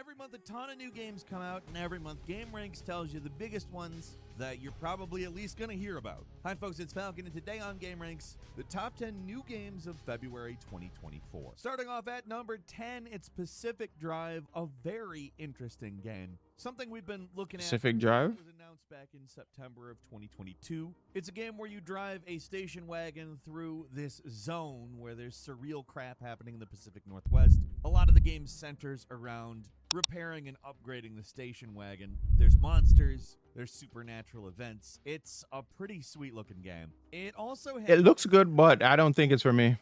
Every month, a ton of new games come out, and every month, Game Ranks tells you the biggest ones that you're probably at least going to hear about. Hi, folks, it's Falcon, and today on Game Ranks, the top 10 new games of February 2024. Starting off at number 10, it's Pacific Drive, a very interesting game. Something we've been looking at. Pacific Drive? It was announced back in September of 2022. It's a game where you drive a station wagon through this zone where there's surreal crap happening in the Pacific Northwest. A lot of the game centers around repairing and upgrading the station wagon. There's monsters, there's supernatural events. It's a pretty sweet looking game. It also has It looks good, but I don't think it's for me.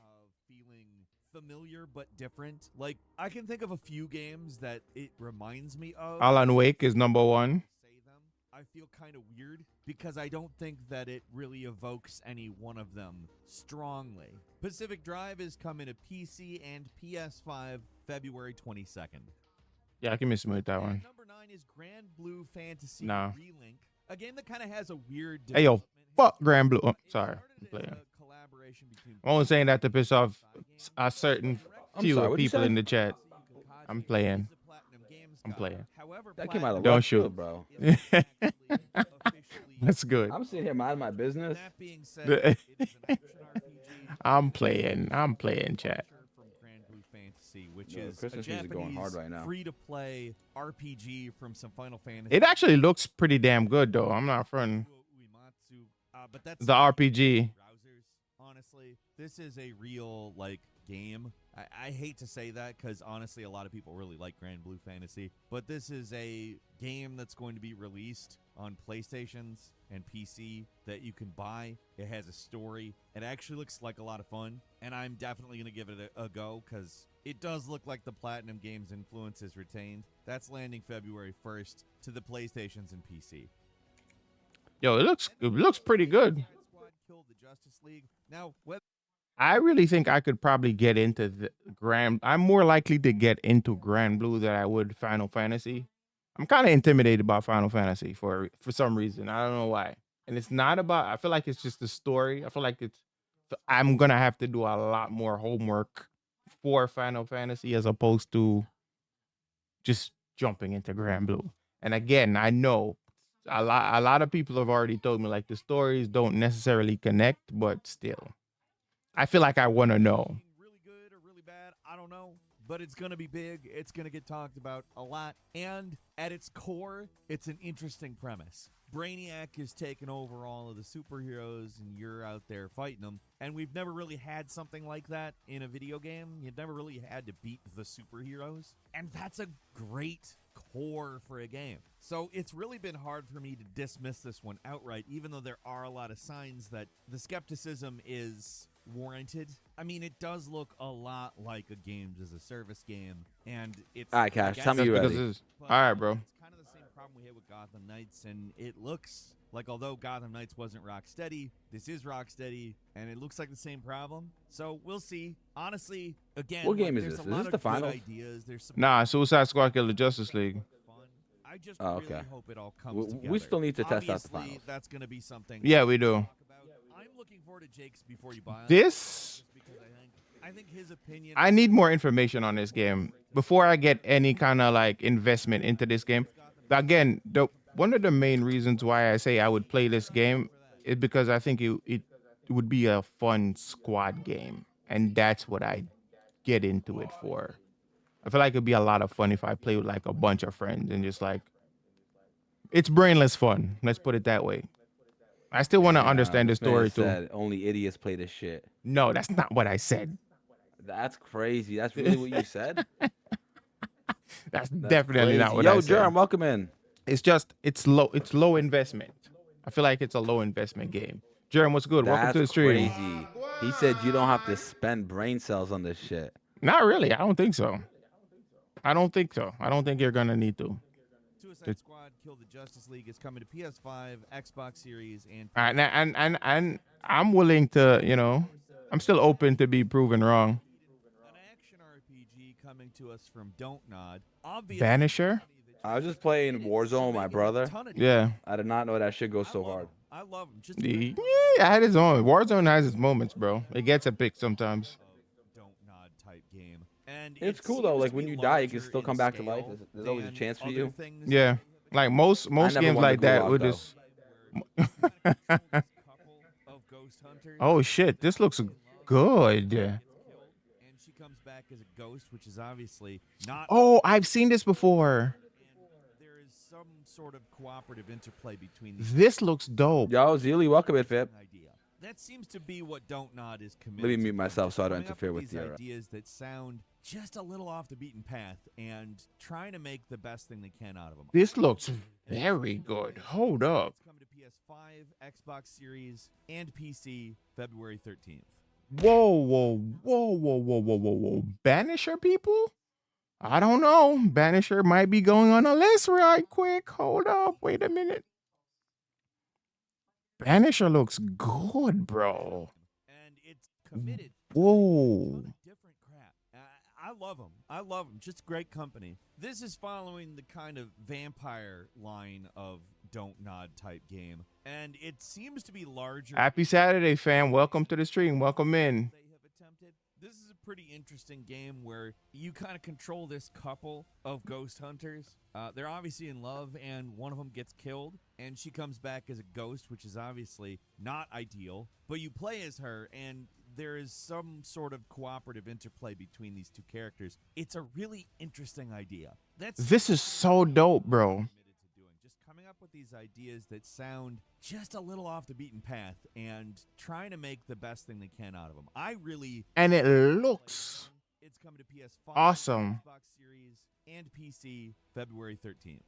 Feeling familiar but different. Like, I can think of a few games that it reminds me of. Alan Wake is number one. Say them. I feel kind of weird because I don't think that it really evokes any one of them strongly. Pacific Drive is coming to PC and PS5 February 22nd. Yeah, give me some with that one. Number 9 is Grand Blue Fantasy No. Relink, a game that kind of has a weird. Hey, yo, fuck Grand Blue. Oh, It sorry. started I'm as playing. a collaboration between I'm only saying that to piss off a certain few sorry, what'd you people say? in the chat. I'm playing. I'm playing. However, That came out of Don't left shoot. field, bro. That's good. I'm sitting here minding my business. That being said, it is an action RPG. I'm playing, chat. From Grand Blue Fantasy, which Yo, is a Christmas music going hard Japanese right now. free-to-play RPG from some Final Fantasy. It actually looks pretty damn good, though. I'm not fronting. Uematsu, but that's The RPG. browsers. Honestly, this is a real game. I hate to say that because honestly, a lot of people really like Grand Blue Fantasy, but this is a game that's going to be released on PlayStations and PC that you can buy. It has a story. It actually looks like a lot of fun, and I'm definitely going to give it a go because it does look like the Platinum Games influence is retained. That's landing February 1st to the PlayStations and PC. Yo, it looks pretty good. Squad killed the Justice League. Now, I really think I could probably get into the I'm more likely to get into Grand Blue than I would Final Fantasy. I'm kind of intimidated by Final Fantasy for some reason. I don't know why. And it's not about. I feel like it's just the story. I feel like I'm gonna have to do a lot more homework for Final Fantasy as opposed to just jumping into Grand Blue. And again, I know a lot of people have already told me like the stories don't necessarily connect, but still. I feel like I want to know. Really good or really bad, I don't know. But it's going to be big. It's going to get talked about a lot. And at its core, it's an interesting premise. Brainiac is taking over all of the superheroes, and you're out there fighting them. And we've never really had something like that in a video game. You've never really had to beat the superheroes. And that's a great core for a game. So it's really been hard for me to dismiss this one outright, even though there are a lot of signs that the skepticism is warranted. I mean, it does look a lot like a games as a service game, and it's All right, Cash, tell me Just you because ready. it's- all right, bro. It's kind of the same problem we had with Gotham Knights, and it looks like although Gotham Knights wasn't Rocksteady, this is Rocksteady, and it looks like the same problem. So we'll see. Honestly, again, What game is there's this? a Is lot this of the good finals? ideas. There's some Nah, Suicide Squad killed the Justice League. fun. I just Oh, really okay. hope it all comes We together. still need to test out the Obviously, finals. That's going to be something. Yeah, we do. talk about. I'm looking forward to Jake's before you buy it. This just because I think his opinion. I need more information on this game before I get any kind of like investment into this game. Again, one of the main reasons why I say I would play this game is because I think it would be a fun squad game, and that's what I get into it for. I feel like it'd be a lot of fun if I play with like a bunch of friends and just like it's brainless fun. Let's put it that way. I still want to understand the This man story too. said only idiots play this shit. No, that's not what I said. That's crazy. That's really what you said? That's That's definitely not crazy. what Yo, I said. Jerem, welcome in. It's just it's low investment. I feel like it's a low investment game. Jerem, what's good? Welcome to the That's stream. crazy. He said you don't have to spend brain cells on this shit. Not really. I don't think so. I don't think so. I don't think you're gonna need to. Suicide Squad Kill the Justice League is coming to PS5, Xbox Series, and All right, and I'm willing to, I'm still open to be proven wrong. an action RPG coming to us from Don't Nod. Obviously, Vanisher? I was just playing Warzone with my brother. Yeah. I did not know that shit goes so hard. I love him. Just Yeah, it had its own. Warzone has its moments, bro. It gets a pick sometimes. Don't Nod type game. And It's it cool though. seems Like to when be you die, you can larger still in come back to life. scale There's always a than chance for other you. things Yeah. that they Like have most I never games won the like that gulag would though. just. where you kind of control this couple of ghost hunters. Oh shit! This looks good. Gets killed, and she comes back as a ghost, which is obviously not. Oh, I've seen this before. And there is some sort of cooperative interplay between these. This looks dope. Yo, Zealy, welcome it, Fib. Idea. That seems to be what Don't Nod is committed. Let me to mute doing, myself just so I don't coming up interfere with these your. ideas that sound just a little off the beaten path and trying to make the best thing they can out of them. This looks very good. Hold up. It's coming to PS5, Xbox Series, and PC February 13th. Whoa, whoa, whoa, whoa, whoa, whoa, whoa, whoa. Banisher people? I don't know. Banisher might be going on a list right quick. Hold up. Wait a minute. Banisher looks good, bro. And it's committed Whoa. to different crap. I love them. I love them. Just great company. This is following the kind of vampire line of Don't Nod type game. And it seems to be larger. Happy Saturday, fam. Welcome to the stream. Welcome in. They have attempted. This is a pretty interesting game where you kind of control this couple of ghost hunters. They're obviously in love, and one of them gets killed, and she comes back as a ghost, which is obviously not ideal. But you play as her, and there is some sort of cooperative interplay between these two characters. It's a really interesting idea. This is so dope, bro. Just coming up with these ideas that sound just a little off the beaten path and trying to make the best thing they can out of them. And it looks it's coming to PS5, awesome. Xbox Series, and PC February 13th.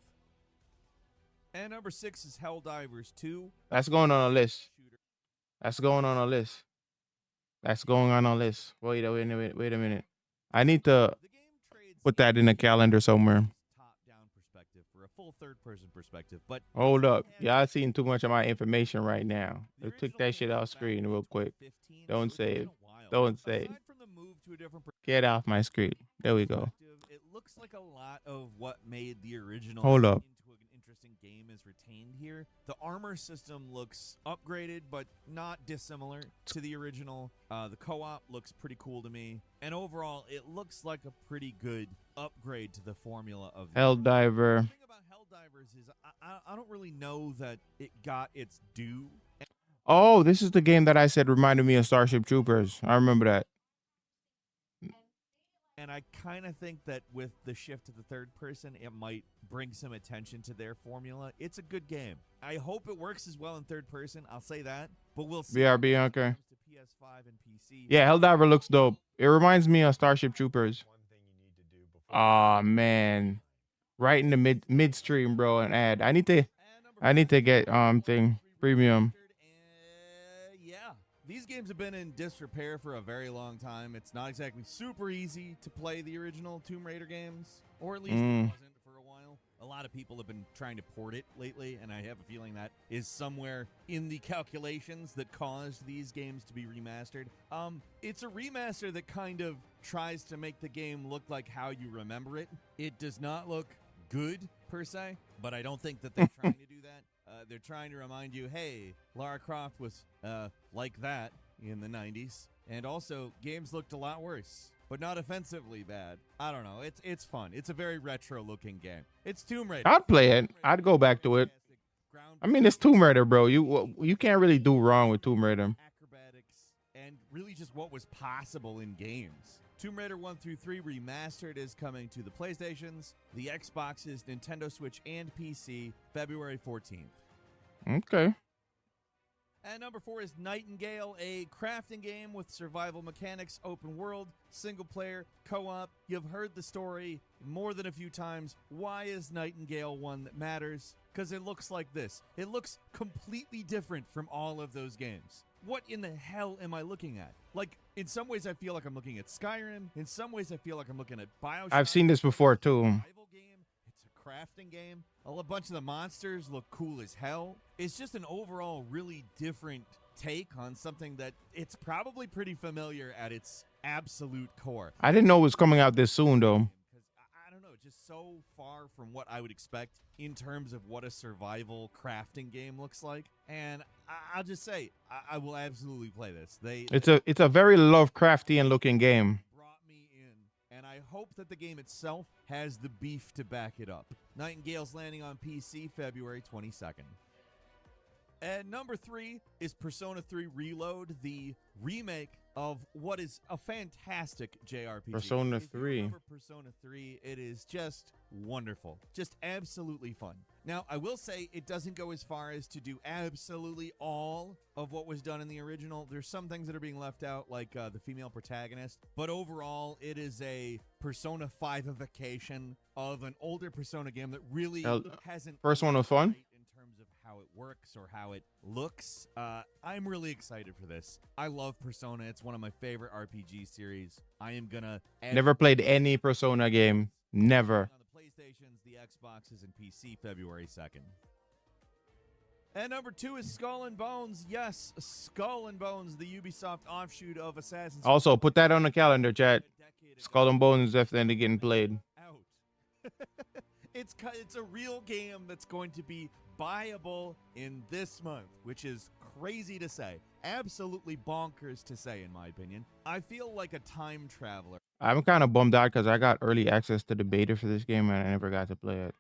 And number 6 is Helldivers 2. That's going on a list. That's going on a list. That's going on a list. Wait a minute. I need to put that in a calendar somewhere. Top-down perspective for a full third-person perspective, but Hold up. Y'all seeing too much of my information right now. They took that shit off screen real quick. Don't save. Don't save. Get off my screen. There we go. It looks like a lot of what made the original Hold up. into an interesting game is retained here. The armor system looks upgraded, but not dissimilar to the original. The co-op looks pretty cool to me. And overall, it looks like a pretty good upgrade to the formula of Helldiver. The thing about Helldivers is I don't really know that it got its due. Oh, this is the game that I said reminded me of Starship Troopers. I remember that. And I kind of think that with the shift to the third person, it might bring some attention to their formula. It's a good game. I hope it works as well in third person. I'll say that. But we'll see. BRB, okay. To PS5 and PC. Yeah, Helldiver looks dope. It reminds me of Starship Troopers. Aw, man. Right in the midstream, bro, an ad. I need to get thing premium. Yeah. These games have been in disrepair for a very long time. It's not exactly super easy to play the original Tomb Raider games, or at least it wasn't for a while. A lot of people have been trying to port it lately, and I have a feeling that is somewhere in the calculations that caused these games to be remastered. It's a remaster that kind of tries to make the game look like how you remember it. It does not look good, per se, but I don't think that they're trying to do that. They're trying to remind you, hey, Lara Croft was like that in the 90s. And also, games looked a lot worse, but not offensively bad. I don't know. It's fun. It's a very retro-looking game. It's Tomb Raider. I'd play it. I'd go back to it. I mean, it's Tomb Raider, bro. You can't really do wrong with Tomb Raider. Acrobatics, and really just what was possible in games. Tomb Raider 1 through 3 Remastered is coming to the PlayStations, the Xboxes, Nintendo Switch, and PC February 14th. Okay. And number 4 is Nightingale, a crafting game with survival mechanics, open world, single player, co-op. You've heard the story more than a few times. Why is Nightingale one that matters? Because it looks like this. It looks completely different from all of those games. What in the hell am I looking at? Like, in some ways I feel like I'm looking at Skyrim. In some ways I feel like I'm looking at BioShock. I've seen this before, too. Survival game. It's a crafting game. A bunch of the monsters look cool as hell. It's just an overall really different take on something that it's probably pretty familiar at its absolute core. I didn't know it was coming out this soon, though. Because I don't know, just so far from what I would expect in terms of what a survival crafting game looks like. And I'll just say, I will absolutely play this. It's a very Lovecraftian looking game. Brought me in, and I hope that the game itself has the beef to back it up. Nightingale's landing on PC February 22nd. And number 3 is Persona 3 Reload, the remake of what is a fantastic JRPG. Persona If you 3. remember Persona 3, it is just wonderful. Just absolutely fun. Now, I will say it doesn't go as far as to do absolutely all of what was done in the original. There's some things that are being left out, like the female protagonist. But overall, it is a Persona 5ification of an older Persona game that really hasn't... First one was fun? Of how it works or how it looks. I'm really excited for this. I love Persona. It's one of my favorite RPG series. I am gonna never played any Persona game. Never. On the PlayStations, the Xboxes, and PC February 2nd. And number 2 is Skull and Bones. Yes, Skull and Bones, the Ubisoft offshoot of Assassin's Creed. Also, put that on the calendar, chat. Skull and Bones is definitely getting played. Out. It's a real game that's going to be buyable in this month, which is crazy to say. Absolutely bonkers to say, in my opinion. I feel like a time traveler. I'm kind of bummed out because I got early access to the beta for this game and I never got to play it.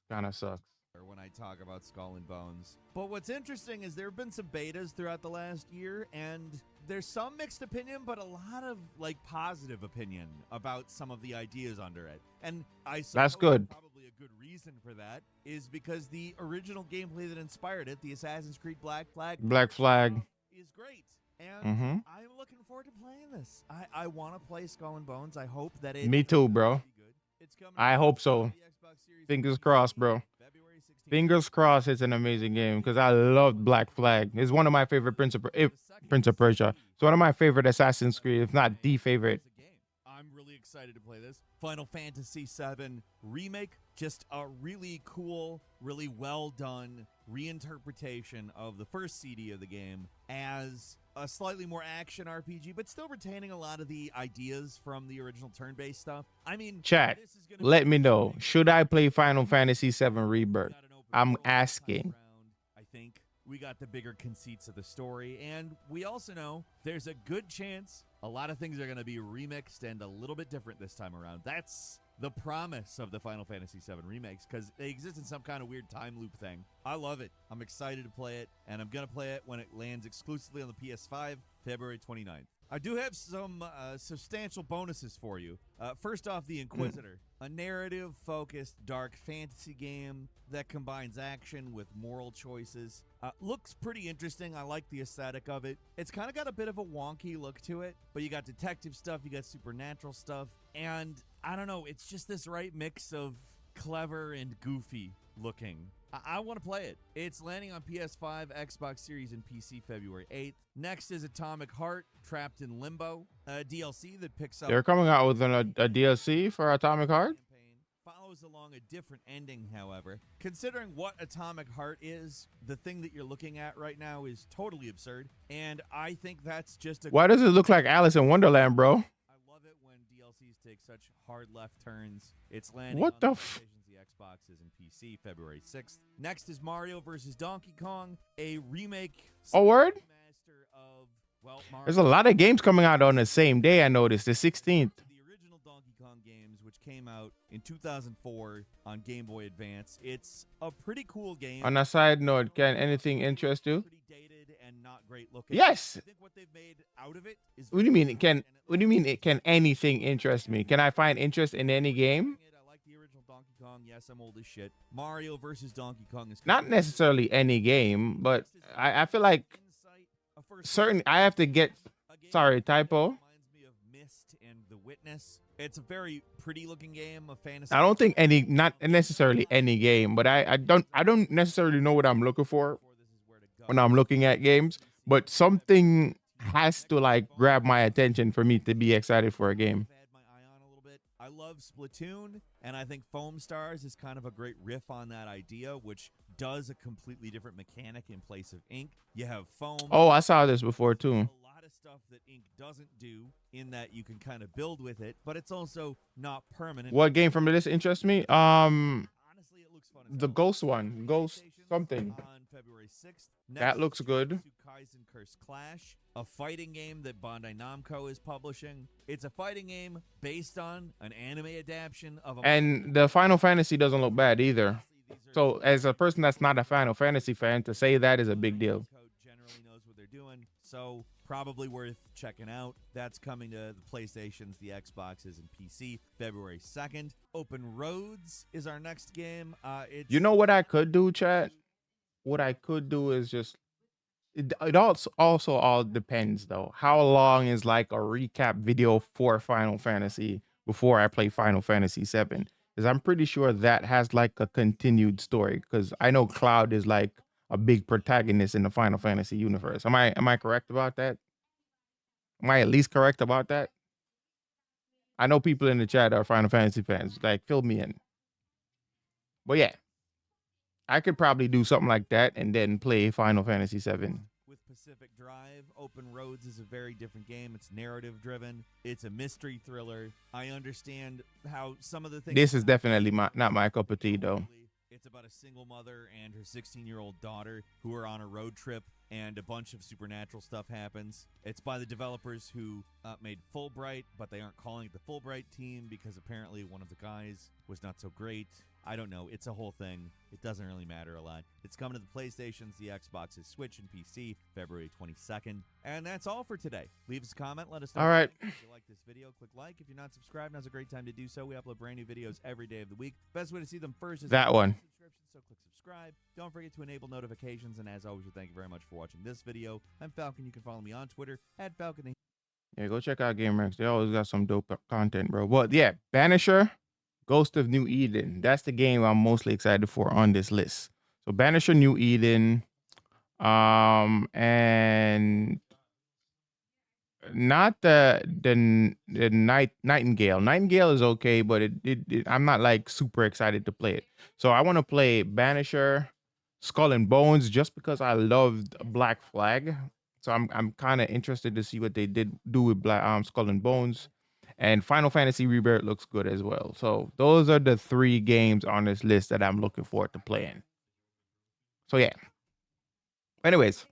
Kind of sucks. When I talk about Skull and Bones. But what's interesting is there have been some betas throughout the last year, and there's some mixed opinion, but a lot of like positive opinion about some of the ideas under it. And I suppose that's good. Probably a good reason for that is because the original gameplay that inspired it, the Assassin's Creed Black Flag, is great. And I'm looking forward to playing this. I want to play Skull and Bones. I hope that it... Me too, bro. I hope so. Fingers crossed, bro. Fingers crossed it's an amazing game because I loved Black Flag. It's one of my favorite Prince of Persia. It's one of my favorite Assassin's Creed, if not the favorite. I'm really excited to play this. Final Fantasy VII Remake. Just a really cool, really well done reinterpretation of the first CD of the game as a slightly more action RPG, but still retaining a lot of the ideas from the original turn-based stuff. I mean, chat, let me know. Should I play Final Fantasy VII Rebirth? I'm asking. I think we got the bigger conceits of the story, and we also know there's a good chance a lot of things are going to be remixed and a little bit different this time around. That's the promise of the Final Fantasy VII remakes, because they exist in some kind of weird time loop thing. I love it. I'm excited to play it, and I'm going to play it when it lands exclusively on the PS5, February 29th. I do have some substantial bonuses for you. First off, The Inquisitor, a narrative-focused dark fantasy game that combines action with moral choices. Looks pretty interesting. I like the aesthetic of it. It's kind of got a bit of a wonky look to it, but you got detective stuff, you got supernatural stuff, and I don't know, it's just this right mix of clever and goofy looking. I want to play it. It's landing on PS5, Xbox Series, and PC February 8th. Next is Atomic Heart, Trapped in Limbo, a DLC that picks up... They're coming out with a DLC for Atomic Heart? Follows along a different ending, however. Considering what Atomic Heart is, the thing that you're looking at right now is totally absurd, and I think that's just a... Why does it look like Alice in Wonderland, bro? I love it when DLCs take such hard left turns. It's landing what on the the Xboxes and PC February 6th. Next is Mario vs. Donkey Kong, a remake... Oh, word? Of, well, there's a lot of games coming out on the same day, I noticed, the 16th. The original Donkey Kong games, which came out in 2004 on Game Boy Advance. It's a pretty cool game. On a side note, can anything interest you? Pretty dated and not great looking. Yes. I think what they've made out of it is... What do you mean? What do you mean? Can anything interest me? Can I find interest in any game? I like the original Donkey Kong. Yes, I'm old as shit. Mario versus Donkey Kong is not necessarily any game, but I feel like certain. I have to get. Sorry, typo. Reminds me of Myst and The Witness. It's a very pretty looking game, a fantasy. I don't think not necessarily any game, but I don't necessarily know what I'm looking for when I'm looking at games, but something has to like grab my attention for me to be excited for a game. I love Splatoon, and I think Foam Stars is kind of a great riff on that idea, which does a completely different mechanic in place of ink. You have foam. Oh, I saw this before too. A lot of stuff that ink doesn't do, in that you can kind of build with it, but it's also not permanent. What game from this interests me? Honestly, it looks fun. The Ghost one, Ghost something. On February 6th, Next looks good. Jujutsu Kaisen Curse Clash, a fighting game that Bandai Namco is publishing. It's a fighting game based on an anime adaptation of a And the Final Fantasy doesn't look bad either. So as a person that's not a Final Fantasy fan, to say that is a big deal. Code generally knows what they're doing, so probably worth checking out. That's coming to the PlayStations, the Xboxes, and PC February 2nd. Open Roads is our next game. You know what I could do, chat? What I could do is just it also all depends though. How long is like a recap video for Final Fantasy before I play Final Fantasy 7? Because I'm pretty sure that has like a continued story. Because I know Cloud is like a big protagonist in the Final Fantasy universe. Am I correct about that? Am I at least correct about that? I know people in the chat are Final Fantasy fans. Like, fill me in. But yeah, I could probably do something like that and then play Final Fantasy 7. With Pacific Drive, Open Roads is a very different game. It's narrative driven. It's a mystery thriller. I understand how some of the things. This is definitely not my cup of tea though. It's about a single mother and her 16-year-old daughter who are on a road trip, and a bunch of supernatural stuff happens. It's by the developers who made Fulbright, but they aren't calling it the Fulbright team because apparently one of the guys was not so great. I don't know. It's a whole thing. It doesn't really matter a lot. It's coming to the PlayStations, the Xboxes, Switch, and PC February 22nd. And that's all for today. Leave us a comment. Let us know. All right. If you like this video, click like. If you're not subscribed, now's a great time to do so. We upload brand new videos every day of the week. Best way to see them first is that one. Subscription, so click subscribe. Don't forget to enable notifications. And as always, we thank you very much for watching this video. I'm Falcon. You can follow me on Twitter @Falcon. Yeah, go check out GameRex. They always got some dope content, bro. But yeah, Banisher, Ghost of New Eden. That's the game I'm mostly excited for on this list. So Banisher, New Eden, and not the Nightingale. Nightingale is okay, but I'm not like super excited to play it. So I want to play Banisher, Skull and Bones, just because I loved Black Flag. So I'm kind of interested to see what they do with Skull and Bones. And Final Fantasy Rebirth looks good as well. So those are the 3 games on this list that I'm looking forward to playing. So yeah. Anyways,